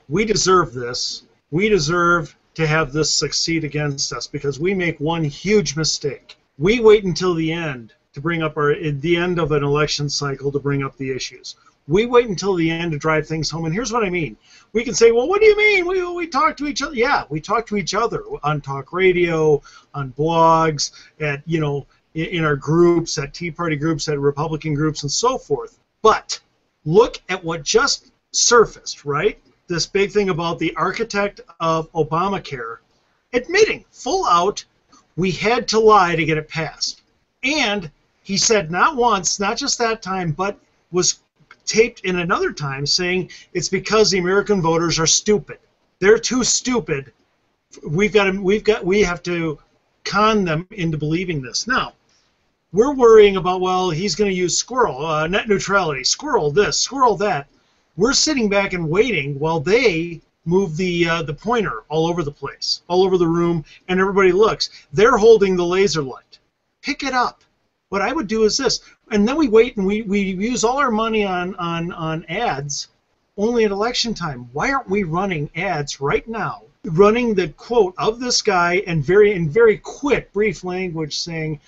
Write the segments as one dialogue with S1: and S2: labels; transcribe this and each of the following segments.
S1: we deserve this. We deserve to have this succeed against us because we make one huge mistake. We wait until the end to bring up the end of an election cycle to bring up the issues. We wait until the end to drive things home. And here's what I mean. We can say, well, what do you mean? We talk to each other. Yeah, we talk to each other on talk radio, on blogs, at, you know, in our groups, at Tea Party groups, at Republican groups, and so forth. But look at what just surfaced, right? This big thing about the architect of Obamacare admitting full out we had to lie to get it passed. And he said not once, not just that time, but was taped in another time saying it's because the American voters are stupid. They're too stupid. We have to con them into believing this. Now, we're worrying about, well, he's going to use squirrel, net neutrality, squirrel this, squirrel that. We're sitting back and waiting while they move the pointer all over the place, all over the room, and everybody looks. They're holding the laser light. Pick it up. What I would do is this, and then we wait and we use all our money on ads only at election time. Why aren't we running ads right now, running the quote of this guy and in very quick, brief language saying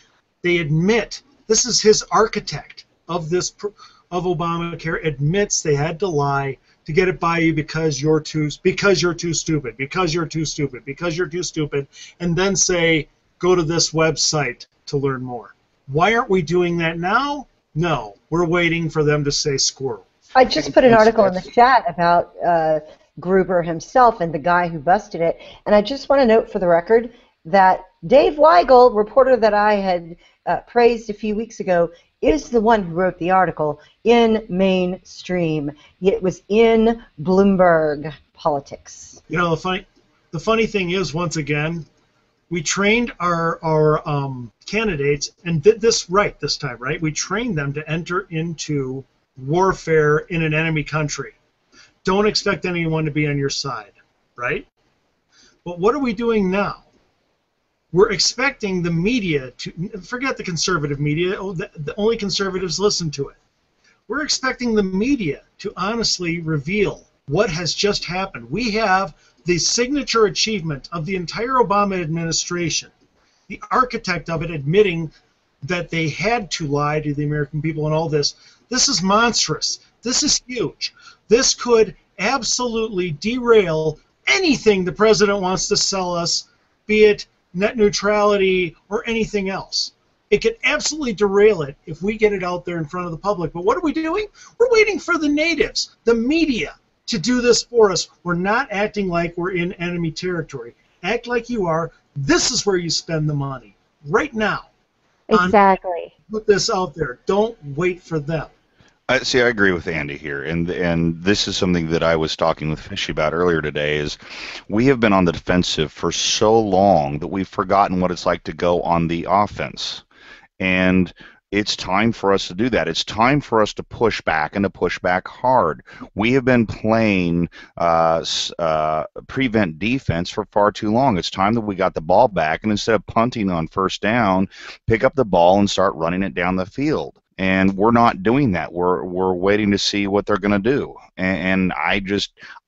S1: they admit, this is his architect of this of Obamacare, admits they had to lie to get it by you because you're too stupid, because you're too stupid, because you're too stupid, and then say, go to this website to learn more. Why aren't we doing that now? No, we're waiting for them to say squirrel.
S2: I just put an article in the chat about Gruber himself and the guy who busted it, and I just want to note for the record that Dave Weigel, reporter that I had praised a few weeks ago, is the one who wrote the article in mainstream. It was in Bloomberg Politics.
S1: You know, the funny thing is, once again, we trained our candidates and did this right this time, right? We trained them to enter into warfare in an enemy country. Don't expect anyone to be on your side, right? But what are we doing now? We're expecting the media to, forget the conservative media, the only conservatives listen to it. We're expecting the media to honestly reveal what has just happened. We have the signature achievement of the entire Obama administration, the architect of it admitting that they had to lie to the American people and all this. This is monstrous. This is huge. This could absolutely derail anything the president wants to sell us, be it net neutrality or anything else. It could absolutely derail it if we get it out there in front of the public. But what are we doing? We're waiting for the natives, the media, to do this for us. We're not acting like we're in enemy territory. Act like you are. This is where you spend the money right now.
S2: Exactly.
S1: Put this out there. Don't wait for them.
S3: See, I agree with Andy here, and this is something that I was talking with Fishy about earlier today, is we have been on the defensive for so long that we've forgotten what it's like to go on the offense. And it's time for us to do that. It's time for us to push back and to push back hard. We have been playing prevent defense for far too long. It's time that we got the ball back, and instead of punting on first down, pick up the ball and start running it down the field. And we're not doing that. We're waiting to see what they're going to do. And I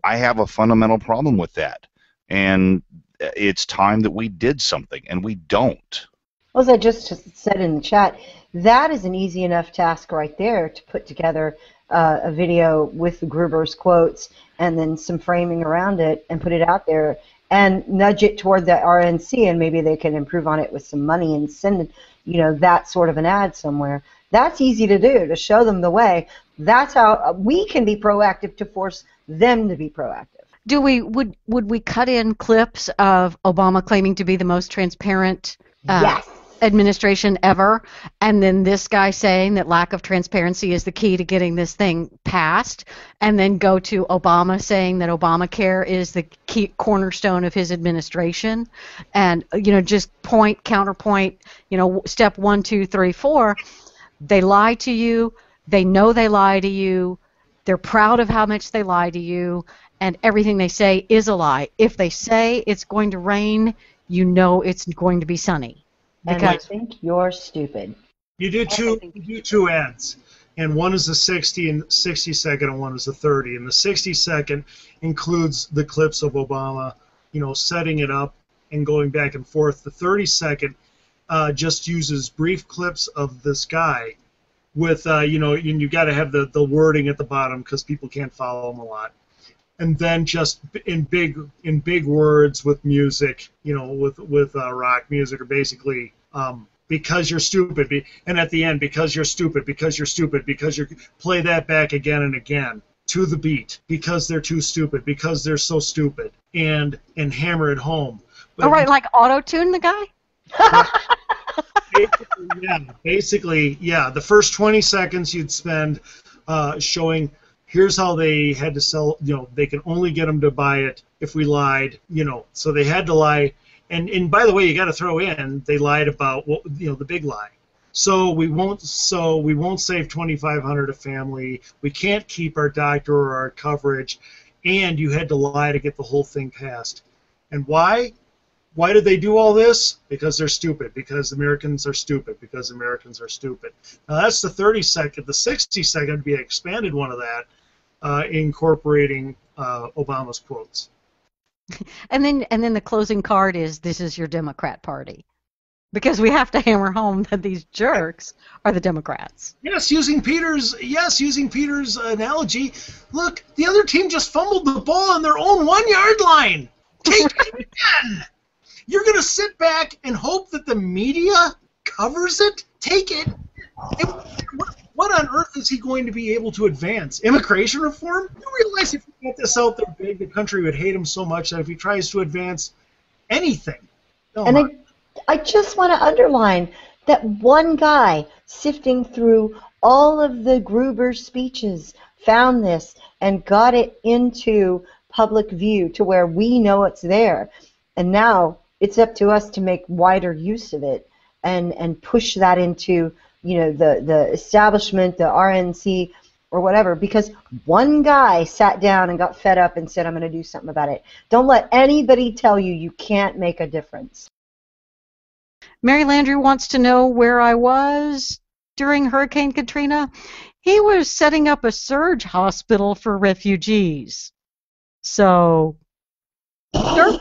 S3: have a fundamental problem with that. And it's time that we did something, and we don't.
S2: As I just said in the chat, that is an easy enough task right there to put together a video with Gruber's quotes and then some framing around it and put it out there and nudge it toward the RNC, and maybe they can improve on it with some money and send, that sort of an ad somewhere. That's easy to do, to show them the way. That's how we can be proactive to force them to be proactive.
S4: Would we cut in clips of Obama claiming to be the most transparent
S2: yes.
S4: administration ever, and then this guy saying that lack of transparency is the key to getting this thing passed, and then go to Obama saying that Obamacare is the key cornerstone of his administration, and just counterpoint, step 1, 2, 3, 4. They lie to you. They know they lie to you. They're proud of how much they lie to you, and everything they say is a lie. If they say it's going to rain, it's going to be sunny.
S2: And I think you're stupid.
S1: You do two ads. and one is the 60-second, and one is the 30. And the 60-second includes the clips of Obama, setting it up and going back and forth. The 30-second just uses brief clips of this guy with, and you got to have the wording at the bottom because people can't follow him a lot. And then just in big words with music, with rock music, or basically because you're stupid, and at the end, because you're stupid, play that back again and again to the beat, because they're too stupid, because they're so stupid, and hammer it home.
S4: All right, like auto-tune the guy?
S1: Basically, the first 20 seconds you'd spend showing here's how they had to sell, they can only get them to buy it if we lied, so they had to lie. And by the way, you got to throw in they lied about the big lie. So we won't save $2,500 a family. We can't keep our doctor or our coverage, and you had to lie to get the whole thing passed. And why? Why did they do all this? Because they're stupid. Because Americans are stupid. Because Americans are stupid. Now that's the 30-second. The 60-second would be an expanded one of that, incorporating Obama's quotes.
S4: And then the closing card is, "This is your Democrat Party," because we have to hammer home that these jerks are the Democrats.
S1: Yes, using Peter's analogy. Look, the other team just fumbled the ball on their own 1-yard line. Take it again. You're going to sit back and hope that the media covers it? Take it. What on earth is he going to be able to advance? Immigration reform? You realize if he got this out there big, the country would hate him so much that if he tries to advance anything.
S2: I just want to underline that one guy sifting through all of the Gruber speeches found this and got it into public view to where we know it's there. And now it's up to us to make wider use of it and push that into the establishment, the RNC, or whatever, because one guy sat down and got fed up and said, I'm going to do something about it. Don't let anybody tell you you can't make a difference.
S4: Mary Landry wants to know where I was during Hurricane Katrina. He was setting up a surge hospital for refugees. So, sure.